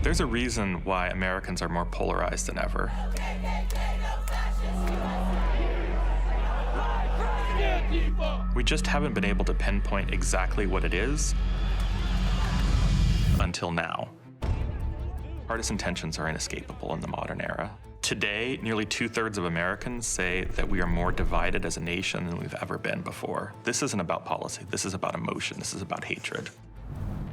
There's a reason why Americans are more polarized than ever. We just haven't been able to pinpoint exactly what it is until now. Partisan tensions are inescapable in the modern era. Today, nearly 2/3 of Americans say that we are more divided as a nation than we've ever been before. This isn't about policy. This is about emotion. This is about hatred.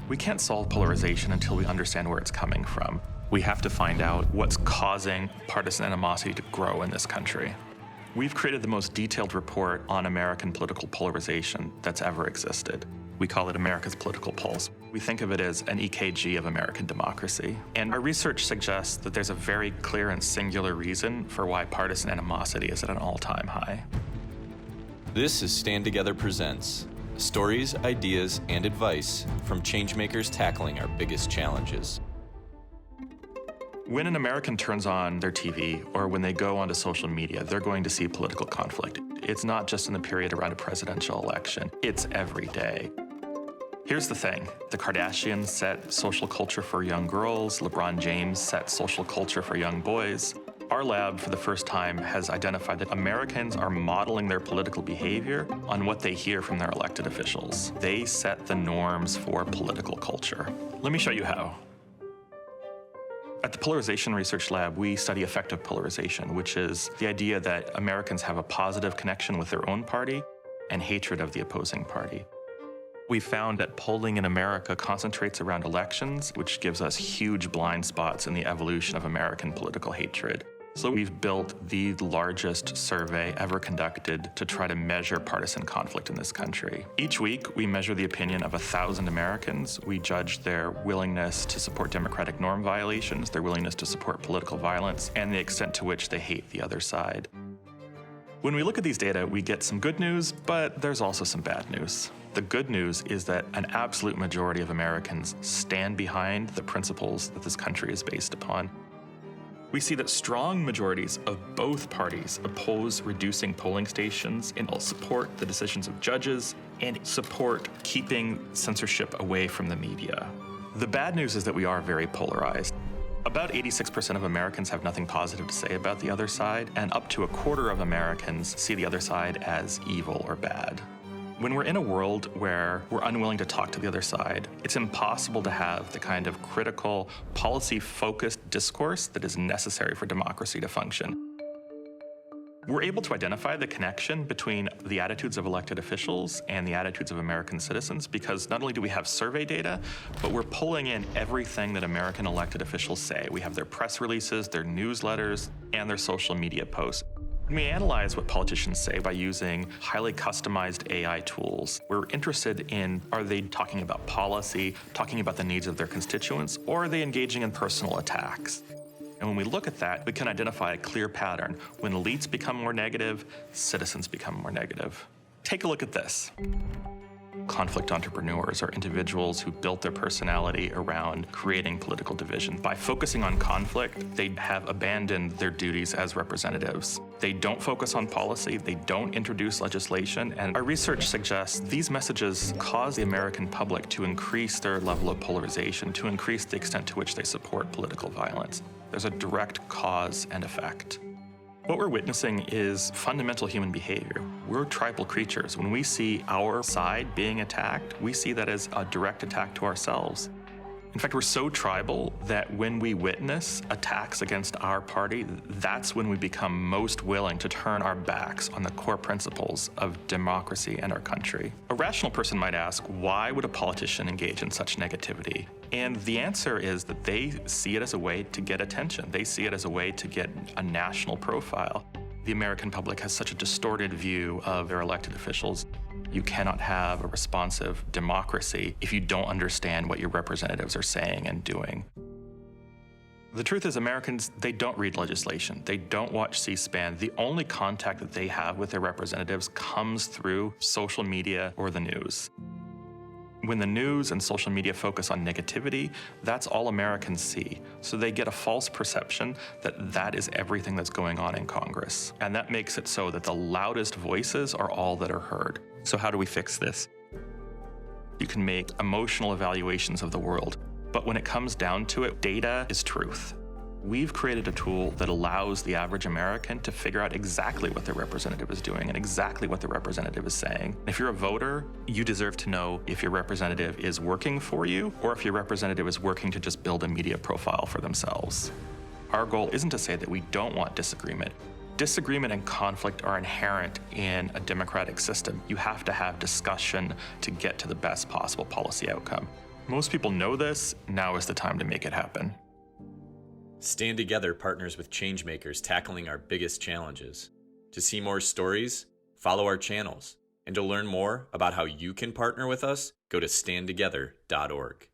We can't solve polarization until we understand where it's coming from. We have to find out what's causing partisan animosity to grow in this country. We've created the most detailed report on American political polarization that's ever existed. We call it America's Political Pulse. We think of it as an EKG of American democracy. And our research suggests that there's a very clear and singular reason for why partisan animosity is at an all-time high. This is Stand Together Presents. Stories, ideas, and advice from changemakers tackling our biggest challenges. When an American turns on their TV or when they go onto social media, they're going to see political conflict. It's not just in the period around a presidential election, it's every day. Here's the thing, the Kardashians set social culture for young girls, LeBron James set social culture for young boys. Our lab, for the first time, has identified that Americans are modeling their political behavior on what they hear from their elected officials. They set the norms for political culture. Let me show you how. At the Polarization Research Lab, we study affective polarization, which is the idea that Americans have a positive connection with their own party and hatred of the opposing party. We found that polling in America concentrates around elections, which gives us huge blind spots in the evolution of American political hatred. So we've built the largest survey ever conducted to try to measure partisan conflict in this country. Each week, we measure the opinion of 1,000 Americans. We judge their willingness to support democratic norm violations, their willingness to support political violence, and the extent to which they hate the other side. When we look at these data, we get some good news, but there's also some bad news. The good news is that an absolute majority of Americans stand behind the principles that this country is based upon. We see that strong majorities of both parties oppose reducing polling stations and will support the decisions of judges and support keeping censorship away from the media. The bad news is that we are very polarized. About 86% of Americans have nothing positive to say about the other side, and up to 1/4 of Americans see the other side as evil or bad. When we're in a world where we're unwilling to talk to the other side, it's impossible to have the kind of critical, policy-focused discourse that is necessary for democracy to function. We're able to identify the connection between the attitudes of elected officials and the attitudes of American citizens because not only do we have survey data, but we're pulling in everything that American elected officials say. We have their press releases, their newsletters, and their social media posts. We analyze what politicians say by using highly customized AI tools. We're interested in, are they talking about policy, talking about the needs of their constituents, or are they engaging in personal attacks? And when we look at that, we can identify a clear pattern. When elites become more negative, citizens become more negative. Take a look at this. Conflict entrepreneurs are individuals who built their personality around creating political division. By focusing on conflict, they have abandoned their duties as representatives. They don't focus on policy, they don't introduce legislation, and our research suggests these messages cause the American public to increase their level of polarization, to increase the extent to which they support political violence. There's a direct cause and effect. What we're witnessing is fundamental human behavior. We're tribal creatures. When we see our side being attacked, we see that as a direct attack to ourselves. In fact, we're so tribal that when we witness attacks against our party, that's when we become most willing to turn our backs on the core principles of democracy and our country. A rational person might ask, why would a politician engage in such negativity? And the answer is that they see it as a way to get attention. They see it as a way to get a national profile. The American public has such a distorted view of their elected officials. You cannot have a responsive democracy if you don't understand what your representatives are saying and doing. The truth is, Americans, they don't read legislation. They don't watch C-SPAN. The only contact that they have with their representatives comes through social media or the news. When the news and social media focus on negativity, that's all Americans see. So they get a false perception that that is everything that's going on in Congress. And that makes it so that the loudest voices are all that are heard. So how do we fix this? You can make emotional evaluations of the world. But when it comes down to it, data is truth. We've created a tool that allows the average American to figure out exactly what their representative is doing and exactly what the representative is saying. If you're a voter, you deserve to know if your representative is working for you or if your representative is working to just build a media profile for themselves. Our goal isn't to say that we don't want disagreement. Disagreement and conflict are inherent in a democratic system. You have to have discussion to get to the best possible policy outcome. Most people know this. Now is the time to make it happen. Stand Together partners with changemakers tackling our biggest challenges. To see more stories, follow our channels. And to learn more about how you can partner with us, go to standtogether.org.